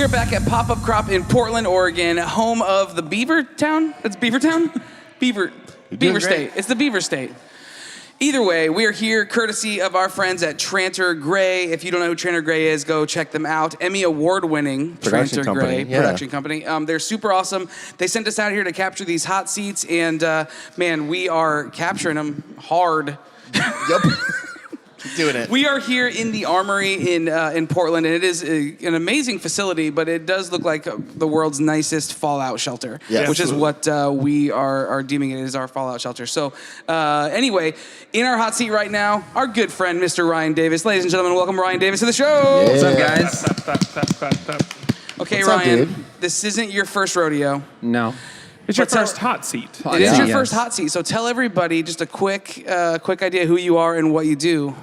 We are back at Pop-Up Crop in Portland, Oregon, home of the Beaver Town. It's Beaver Town? Beaver State. It's the Beaver State. Either way, we are here courtesy of our friends at Tranter Gray. If you don't know who Tranter Gray is, go check them out. Emmy award-winning Tranter Gray production company. They're super awesome. They sent us out here to capture these hot seats, and man, we are capturing them hard. Yep. Doing it. We are here in the Armory in Portland, and it is an amazing facility, but it does look like the world's nicest fallout shelter, which is what we are deeming it as our fallout shelter. So anyway, in our hot seat right now, our good friend, Mr. Ryan Davis. Ladies and gentlemen, welcome Ryan Davis to the show. Yeah. What's up, guys? Okay, What's up, Ryan, dude? this isn't your first rodeo. No. It's your first hot seat. It is your first hot seat, so tell everybody just a quick idea who you are and what you do.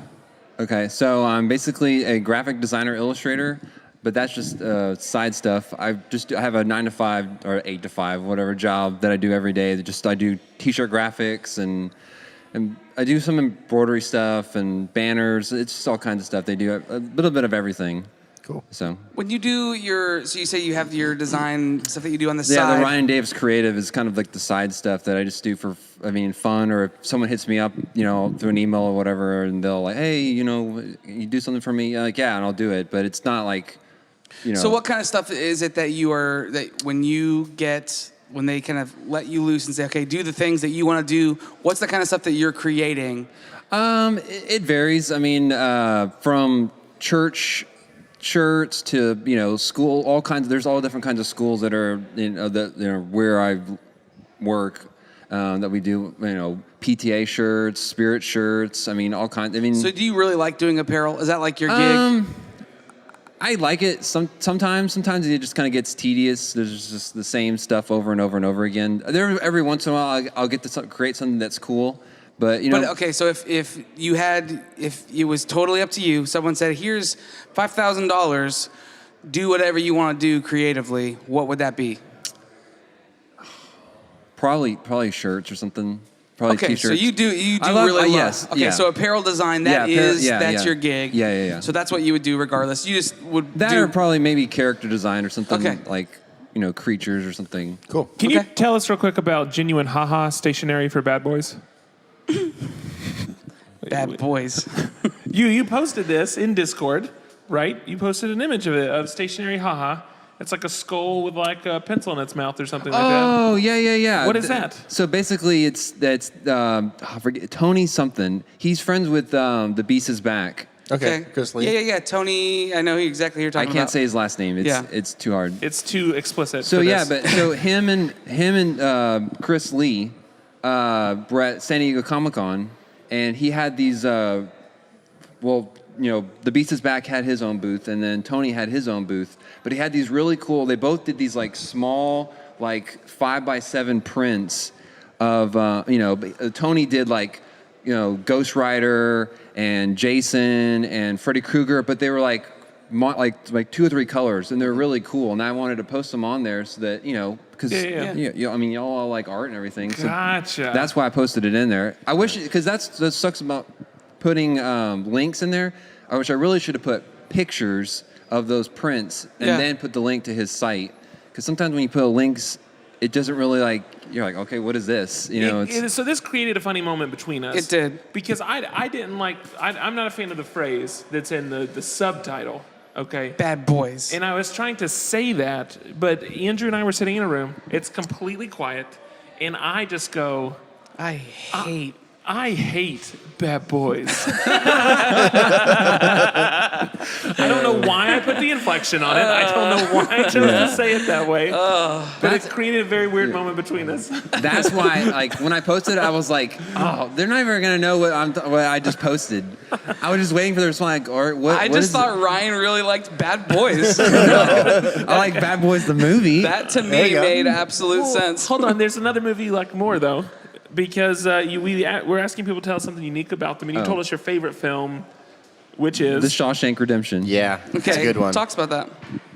Okay, so I'm basically a graphic designer illustrator, but that's just side stuff. I have a 9 to 5 or 8 to 5, whatever job that I do every day. I do t-shirt graphics and I do some embroidery stuff and banners. It's just all kinds of stuff. They do a little bit of everything. Cool. So when you do so you say you have your design stuff that you do on the side. Yeah, the Ryan Davis Creative is kind of like the side stuff that I just do for, fun, or if someone hits me up, through an email or whatever, and they'll like, hey, you do something for me? Like, yeah, and I'll do it, but it's not like, So what kind of stuff is it that when they kind of let you loose and say, okay, do the things that you want to do, what's the kind of stuff that you're creating? It varies. From church shirts to school, all kinds. There's all different kinds of schools that are where I work that we do PTA shirts, spirit shirts. All kinds. So do you really like doing apparel? Is that like your gig? I like it. Sometimes it just kind of gets tedious. There's just the same stuff over and over and over again. Every once in a while, I'll get to create something that's cool. But okay, so if it was totally up to you, someone said, "Here's $5,000, do whatever you want to do creatively," what would that be? Probably shirts or something. Probably t-shirts. So you do really love. Yes. Okay, yeah. so apparel design, that's your gig. Yeah. So that's what you would do regardless. You just would or probably maybe character design or something like creatures or something. Cool. Can you tell us real quick about Genuine Haha stationery for bad boys? Bad boys. You posted this in Discord, right? You posted an image of it, of stationary haha. It's like a skull with like a pencil in its mouth or something like that. Oh, yeah. What is that? So basically I forget, Tony something. He's friends with the Beast is Back. Okay. Chris Lee. Yeah. Tony, I know exactly who you're talking about. I can't say his last name. It's too hard. It's too explicit. So for yeah, this. but so him and Chris Lee were at San Diego Comic-Con, and he had these. The Beast is Back had his own booth, and then Tony had his own booth. But he had these really cool. They both did these like small, like 5x7 prints of. Tony did like, Ghost Rider and Jason and Freddy Krueger, but they were like 2 or 3 colors, and they're really cool. And I wanted to post them on there so that because y'all all like art and everything. So gotcha. That's why I posted it in there. I wish, because that sucks about putting links in there. I wish I really should have put pictures of those prints and then put the link to his site. Because sometimes when you put links, it doesn't really you're like, okay, what is this? So this created a funny moment between us. It did. Because I didn't I'm not a fan of the phrase that's in the subtitle. Okay. Bad boys. And I was trying to say that, but Andrew and I were sitting in a room. It's completely quiet. And I just go, I hate bad boys. I don't know why I put the inflection on it. I don't know why I chose to say it that way. But it created a very weird moment between us. That's why, when I posted it, I was like, oh, they're not even going to know what I just posted. I was just waiting for the response. I just thought Ryan really liked Bad Boys. I like Bad Boys the movie. That to me made absolute sense. Hold on, there's another movie you like more, though. Because we're asking people to tell us something unique about them, and you told us your favorite film, which is... The Shawshank Redemption. Yeah, it's a good one. Talks about that.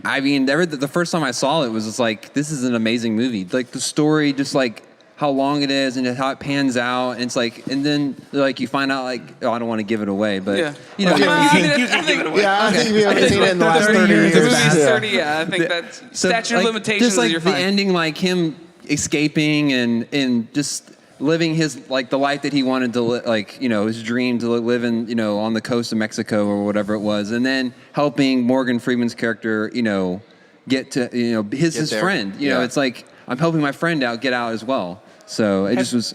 The first time I saw it was just like, this is an amazing movie. Like, the story just how long it is and how it pans out. And it's like, and then like you find out like, oh, I don't want to give it away, but you know, you can give it away. Yeah, I think we haven't seen it in the last 30 years. The movie's 30, yeah. I think that's statute of limitations. Just like you're the fine. ending, like him escaping and just living his like the life that he wanted to like, you know, his dream to live in, you know, on the coast of Mexico or whatever it was, and then helping Morgan Freeman's character, you know, get to, you know, his friend. You know, it's like I'm helping my friend out get out as well. So it just was.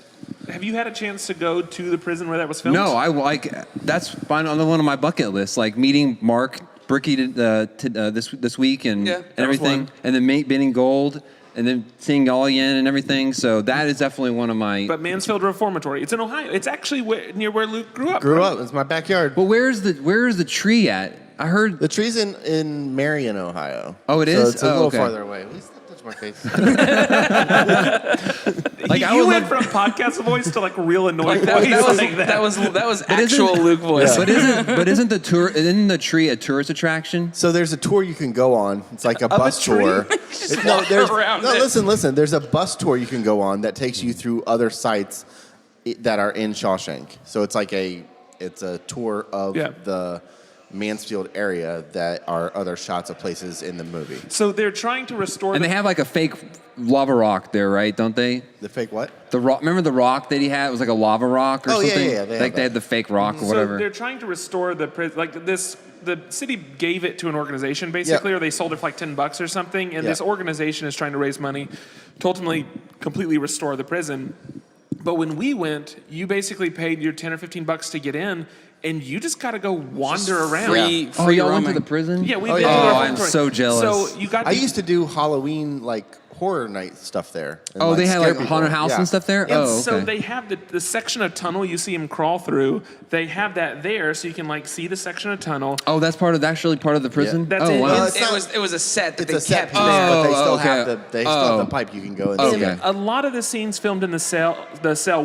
Have you had a chance to go to the prison where that was filmed? No, I like that's on one of my bucket lists. Like meeting Mark Bricky this week and everything, and then meeting Gold, and then seeing Yen and everything. So that is definitely one of my. But Mansfield Reformatory, it's in Ohio. It's actually near where Luke grew up. It's my backyard. But where is the tree at? I heard the tree's in Marion, Ohio. Oh, it so is. It's a little farther away. At least touch my face. Like you went from podcast voice to like real annoying voice. That was actual Luke voice. Yeah. But isn't the tree a tourist attraction? So there's a tour you can go on. It's like a bus tour. Listen. There's a bus tour you can go on that takes you through other sites that are in Shawshank. So it's like it's a tour of the Mansfield area that are other shots of places in the movie. So they're trying to restore. And they have like a fake lava rock there, right? Don't they? The fake what? The rock. Remember the rock that he had? It was like a lava rock or something. Yeah. They had the fake rock or whatever. So they're trying to restore the city gave it to an organization basically, or they sold it for like $10 or something. And this organization is trying to raise money to ultimately completely restore the prison. But when we went, you basically paid your $10 or $15 to get in. And you just got to go wander around. Free y'all went roaming. to the prison? Yeah, we did. did. I'm so jealous. So you got. I used to do Halloween horror night stuff there. And, they had like haunted house and stuff there. And so they have the section of tunnel you see him crawl through. They have that there, so you can like see the section of tunnel. Oh, that's actually part of the prison. Yeah. That's it. Wow. It was a set that it's they a kept. set piece, but they still have the pipe you can go and see. A lot of the scenes filmed in the cell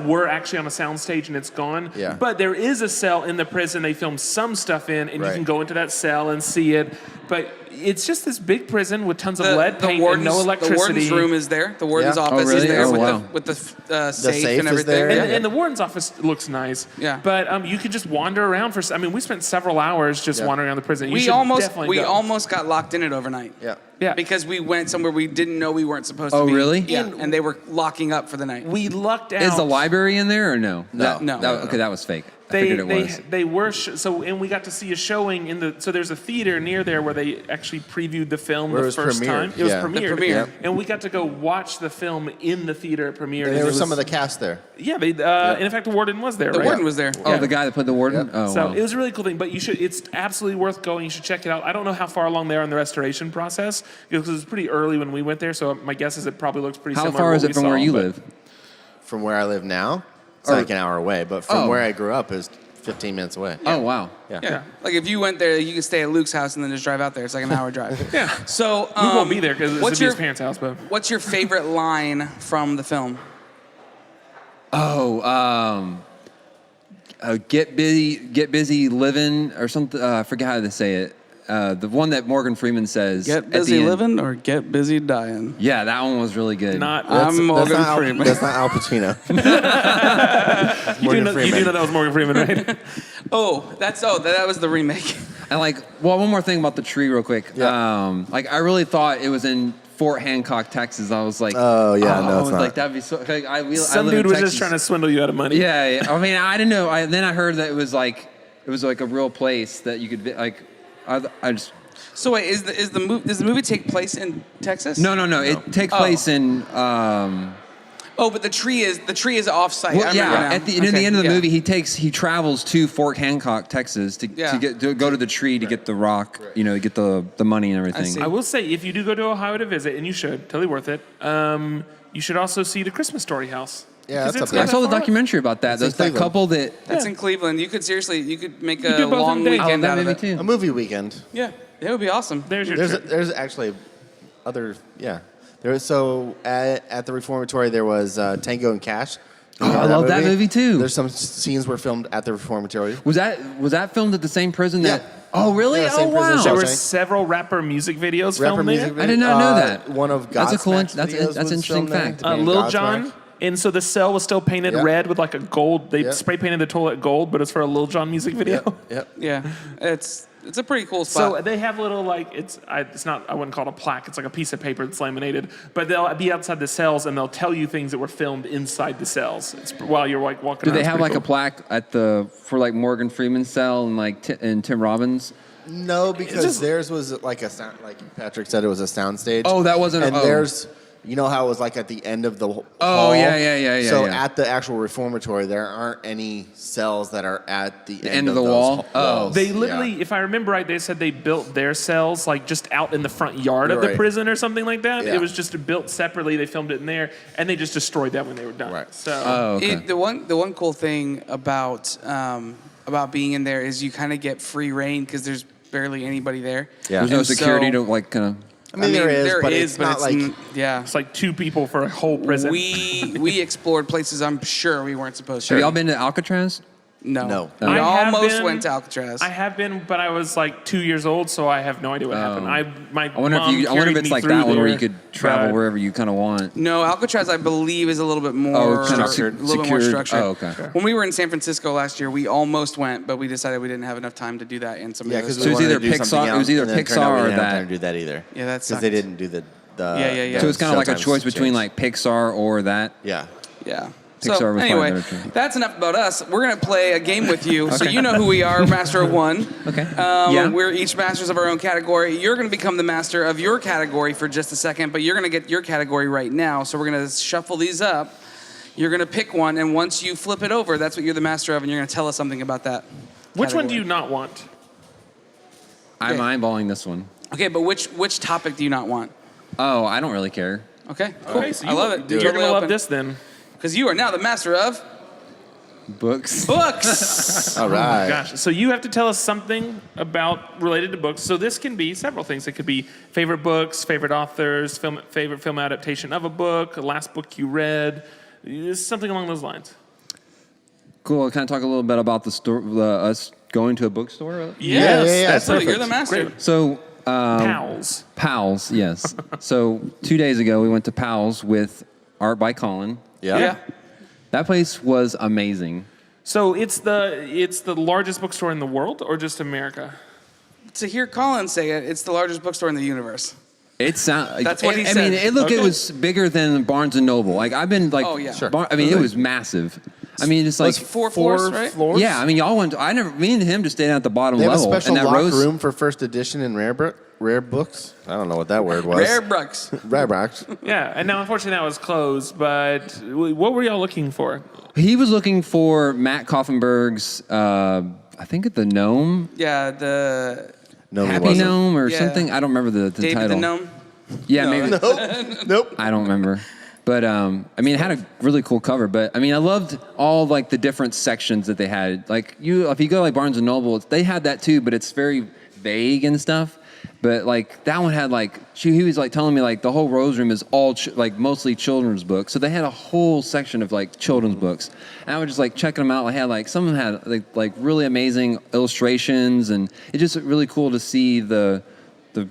were actually on a soundstage and it's gone. Yeah. But there is a cell in the prison they filmed some stuff in, and you can go into that cell and see it. But it's just this big prison with tons of lead paint and no electricity. The warden's room is there. The warden's office is there with the safe and everything. There. And the warden's office looks nice. Yeah. But you could just wander around we spent several hours just wandering around the prison. We almost got locked in it overnight. Yeah. Because we went somewhere we didn't know we weren't supposed to be. Oh, really? Yeah. And they were locking up for the night. We lucked out. Is the library in there or no? No. Okay, that was fake. I figured it was. They were and we got to see a showing so there's a theater near there where they actually previewed the film the first time. It was premiered. Premiere. And we got to go watch the film in the theater it premiered. And there was some of the cast there. Yeah, and in fact the warden was there. The warden was there. Oh, the guy that played the warden? Yep. Oh, so wow. it was a really cool thing, but it's absolutely worth going. You should check it out. I don't know how far along they are in the restoration process because it was pretty early when we went there, so my guess is it probably looks pretty similar. How far is it from where you live? From where I live now? It's like an hour away, but from where I grew up is 15 minutes away. Oh, wow. Yeah. Like if you went there, you could stay at Luke's house and then just drive out there. It's like an hour drive. Yeah. So we won't be there because it's his parents' house. But what's your favorite line from the film? Get busy living or something. I forget how to say it. The one that Morgan Freeman says. Get busy living or get busy dying? Yeah, that one was really good. I'm Morgan Freeman. That's not Al Pacino. You do know that was Morgan Freeman, right? That was the remake. And one more thing about the tree real quick. Yeah. I really thought it was in Fort Hancock, Texas. I was like, no, it's not. That'd be so. Some dude was just trying to swindle you out of money. Yeah. I mean, I didn't know. Then I heard that it was like a real place that you could I just. So wait, does the movie take place in Texas? No. It takes place in. But the tree is off-site. Well, at the end of the movie, he travels to Fort Hancock, Texas, to go to the tree to get the rock, to get the money and everything. I will say, if you do go to Ohio to visit, and you should, totally worth it. You should also see the Christmas Story house. Yeah, that's up there. I saw the documentary about that. There's that couple that's in Cleveland. You could make a long weekend out of it. Too. A movie weekend. Yeah, it would be awesome. There's actually other at the Reformatory there was Tango and Cash. I love that movie too. There's some scenes were filmed at the Reformatory. Was that filmed at the same prison that? Yeah. Oh really? Yeah, same prison, wow. There were several rapper music videos filmed there. I did not know that. One of God's That's an interesting fact. Lil Jon And so the cell was still painted red with like a gold. They spray painted the toilet gold, but it's for a Lil Jon music video. Yeah. It's a pretty cool spot. So they have little like it's not, I wouldn't call it a plaque. It's like a piece of paper that's laminated. But they'll be outside the cells and they'll tell you things that were filmed inside the cells. It's while you're like walking. Do around. they have like a plaque at for like Morgan Freeman's cell and like and Tim Robbins? No, because theirs was like a sound, like Patrick said, it was a sound stage. Oh, that wasn't. And theirs, you know how it was like at the end of the hall? Oh, yeah. So at the actual reformatory, there aren't any cells that are at the end of the wall. Walls. They literally, if I remember right, they said they built their cells like just out in the front yard of the prison or something like that. Yeah. It was just built separately. They filmed it in there, and they just destroyed that when they were done. Right. So the one cool thing about being in there is you kind of get free reign because there's barely anybody there. Yeah. There's no And security so- to like kind of. I mean, there is, but it's not like... yeah. it's like 2 people for a whole prison. We explored places I'm sure we weren't supposed to. Have y'all been to Alcatraz? No. No. We I have almost been- went to Alcatraz. I have been, but I was like 2 years old, so I have no idea what happened. I I wonder if it's like that one where you could travel but- wherever you kind of want. No, Alcatraz, I believe, is a little bit more kind of a little bit more secured. structured. Oh, okay. When we were in San Francisco last year, we almost went, but we decided we didn't have enough time to do that. And some Yeah, of because the So we it's wanted either to do something Pixar- it else, was either and then it turned Pixar out we or didn't have that. time to do that either. Yeah, that Because sucked. they didn't do the Yeah. So it's kind of like a Showtimes choice between changed. like Pixar or that. Yeah. Yeah. Pixar So was probably anyway, better too. that's enough about us. We're gonna play a game with you, so Okay. you know who we are, Master of One. Okay. Yeah. We're each masters of our own category. You're gonna become the master of your category for just a second, but you're gonna get your category right now. So we're gonna shuffle these up. You're gonna pick one, and once you flip it over, that's what you're the master of, and you're gonna tell us something about that. Which one do category. you not want? I'm Okay. eyeballing this one. Okay, but which topic do you not want? Oh, I don't really care. Okay, cool. Okay, so I love it. You're Totally gonna love open. this then. Because you are now the master of Books. books. All right. Gosh, so you have to tell us something about related to books. So this can be several things. It could be favorite books, favorite authors, favorite film adaptation of a book, last book you read, something along those lines. Cool. Can I talk a little bit about the store, us going to a bookstore? Yes, that's absolutely. You're perfect. the master. Great. So, Pals. Pals, yes. So 2 days ago, we went to Pals with art by Colin. Yeah. That place was amazing. So it's the largest bookstore in the world, or just America? To hear Colin say it, it's the largest bookstore in the universe. It sound. That's what he I said. mean, it was bigger than Barnes and Noble. Like I've been like. Oh, yeah. Sure. I mean, it was massive. I mean, it's like It's four floors, right? floors? Yeah, I mean, y'all went. Me and him just stayed at the bottom They have a level, special and that locker rose. room for first edition and rare books. I don't know what that word was. Rare books. Rare books. Yeah, and now unfortunately that was closed. But what were y'all looking for? He was looking for Matt Koffenberg's. I think the Gnome, Yeah, the No, he Happy wasn't. Gnome, or Yeah. something. I don't remember the David title. the Gnome. Yeah, No. maybe. Nope. I don't remember. But I mean, it had a really cool cover. But I mean, I loved all like the different sections that they had. Like if you go like Barnes and Noble, they had that too, but it's very vague and stuff. But like that one had like he was like telling me like the whole rose room is all like mostly children's books. So they had a whole section of like children's books, and I was just like checking them out. I had like some of them had like really amazing illustrations, and it's just really cool to see the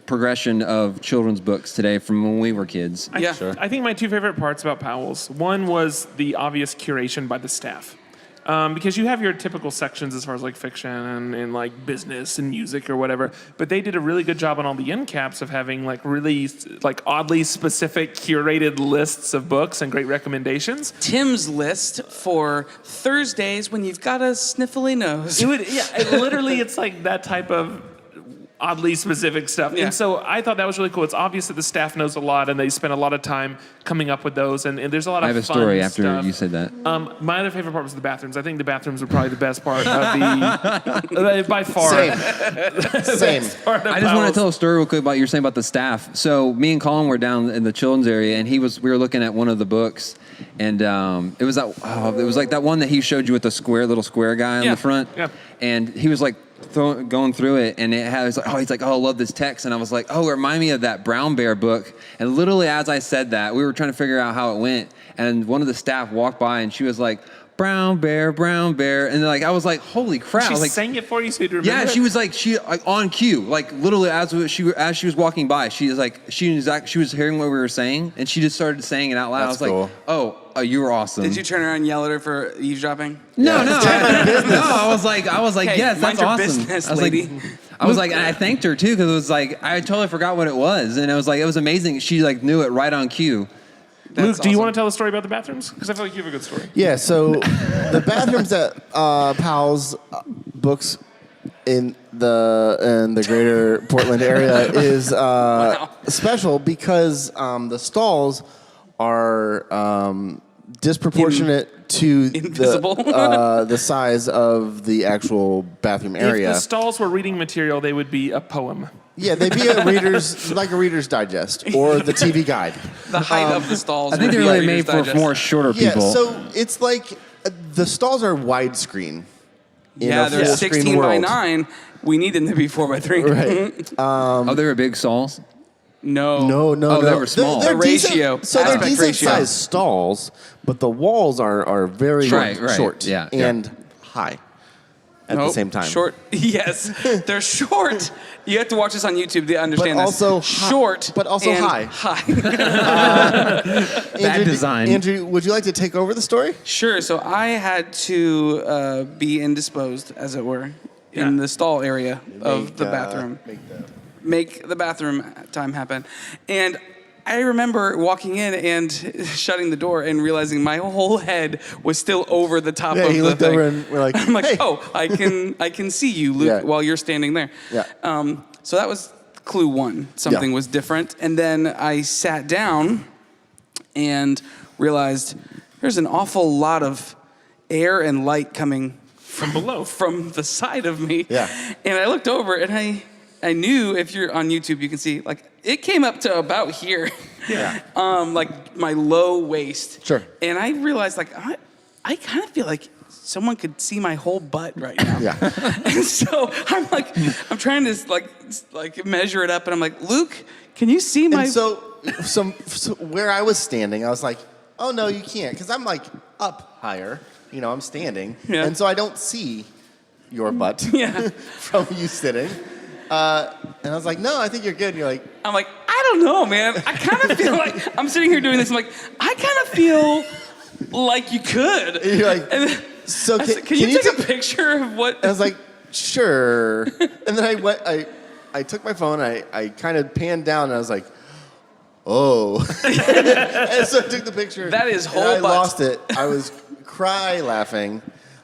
progression of children's books today from when we were kids. Yeah. I think my 2 favorite parts about Powell's, one was the obvious curation by the staff. Because you have your typical sections as far as like fiction and like business and music or whatever, but they did a really good job on all the end caps of having like really like oddly specific curated lists of books and great recommendations. Tim's list for Thursdays when you've got a sniffly nose. Literally, it's like that type of oddly specific stuff. Yeah. And so I thought that was really cool. It's obvious that the staff knows a lot and they spend a lot of time coming up with those. And there's a lot of I have a fun story after stuff. you said that. My other favorite part was the bathrooms. I think the bathrooms were probably the best part of the by far. Same. Part of I just want to Powell's. tell a story real quick about you were saying about the staff. So me and Colin were down in the children's area, and we were looking at one of the books, and it was like that one that he showed you with the little square guy on Yeah. the front, Yeah. and he was like going through it, and he's like, I love this text, and I was like, oh, it reminded me of that Brown Bear book, and literally as I said that, we were trying to figure out how it went, and one of the staff walked by, and she was like, brown bear, and like I was like, holy crap! She I was like, sang it for you so you'd remember. yeah, it? she was like on cue, like literally as she was walking by, she was hearing what we were saying, and she just started saying it out loud. That's I was cool. like, oh, you were awesome. Did you turn around and yell at her for eavesdropping? No. I was like, Hey, yes, mind that's your awesome. business, I was lady. and I thanked her too because it was like I totally forgot what it was, and it was amazing. She like knew it right on cue. Luke, do you want to tell the story about the bathrooms? Because I feel like you have a good story. Yeah, so the bathrooms at Powell's Books in the greater Portland area is special because the stalls are disproportionate to invisible. the size of the actual bathroom area. If the stalls were reading material, they would be a poem. Yeah, they'd be a Reader's Digest or the TV Guide. The height of the stalls. I think would they're be really Reader's made for Digest. more shorter Yeah, people. so it's like the stalls are widescreen. Yeah, they're 16 by 9. We need them to be 4 by 3. Right. They were big stalls. No. No. They were small. They're The ratio. Decent, so they're Aspect decent ratio. sized stalls, but the walls are very Right. short Yeah. and high at the Nope. same time. Short. Yes, they're short. You have to watch this on YouTube to understand But this. also short, but also and high. Bad design. Andrew, would you like to take over the story? Sure. So I had to be indisposed, as it were, in the stall area of the bathroom. Make the bathroom time happen. And I remember walking in and shutting the door and realizing my whole head was still over the top of he the looked thing. over and we're like, I'm like, hey. oh, I can see you, Luke, Yeah. while you're standing there. Yeah. So that was clue 1. Something was different. And then I sat down and realized there's an awful lot of air and light coming From below. from the side of me. Yeah. And I looked over and I knew, if you're on YouTube, you can see, like, it came up to about here. Yeah. Like my low waist. Sure. And I realized, like, I kind of feel like someone could see my whole butt right now. Yeah. And so I'm trying to like measure it up, and I'm like, Luke, can you see my? And so where I was standing, I was like, oh no, you can't, because I'm like up higher. You know, I'm standing, Yeah. and so I don't see your butt Yeah. from you sitting. And I was like, no, I think you're good. And you're like, I'm like, I don't know, man. I kind of feel like I'm sitting here doing this. I'm like, I kind of feel like you could. and you're like, And then so I said, can you take a picture of what? I was like, sure. And then I took my phone, I kind of panned down, and I was like, oh. And so I took the picture. That is and whole I butt. lost it. I was laughing.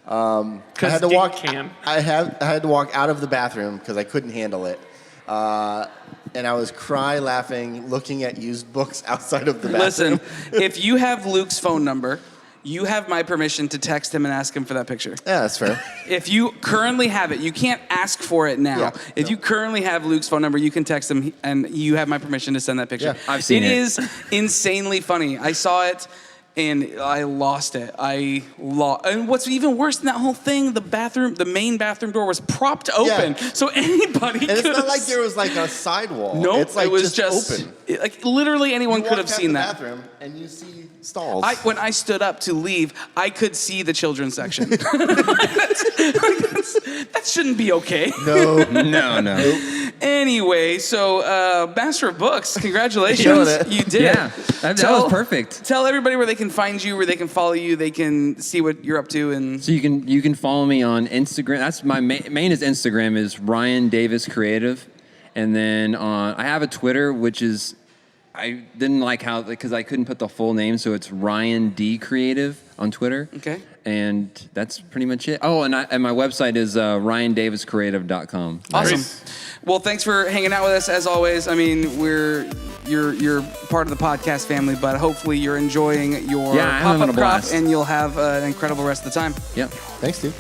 I had to you walk. can. I had to walk out of the bathroom because I couldn't handle it. And I was laughing, looking at used books outside of the bathroom. Listen, if you have Luke's phone number, you have my permission to text him and ask him for that picture. Yeah, that's fair. If you currently have it, you can't ask for it now. Yeah, If you currently have Luke's phone number, you can text him, and you have my permission to send that picture. Yeah, I've seen it. It is insanely funny. I saw it, and I lost it. And what's even worse than that whole thing, the main bathroom door was propped open, Yeah. so anybody And could it's not have like there was like a sidewall. Nope, it's like it was just open. like literally anyone You could walk have out seen the that. bathroom and you see stalls. When I stood up to leave, I could see the children's section. That shouldn't be okay. No. No. Anyway, so Master of Books, congratulations. Killing it. You did Yeah, it. that was perfect. Tell everybody where they can find you, where they can follow you, they can see what you're up to, and So you can follow me on Instagram. That's my main is Instagram is Ryan Davis Creative, and then I have a Twitter which is I didn't like how because I couldn't put the full name, so it's Ryan D Creative on Twitter. Okay. And that's pretty much it. Oh, and my website is ryandaviscreative.com. awesome. Well, thanks for hanging out with us as always. I mean, you're part of the podcast family, but hopefully you're enjoying your Yeah, I'm having pop-up a crop, blast. and you'll have an incredible rest of the time. Yep. Thanks, dude.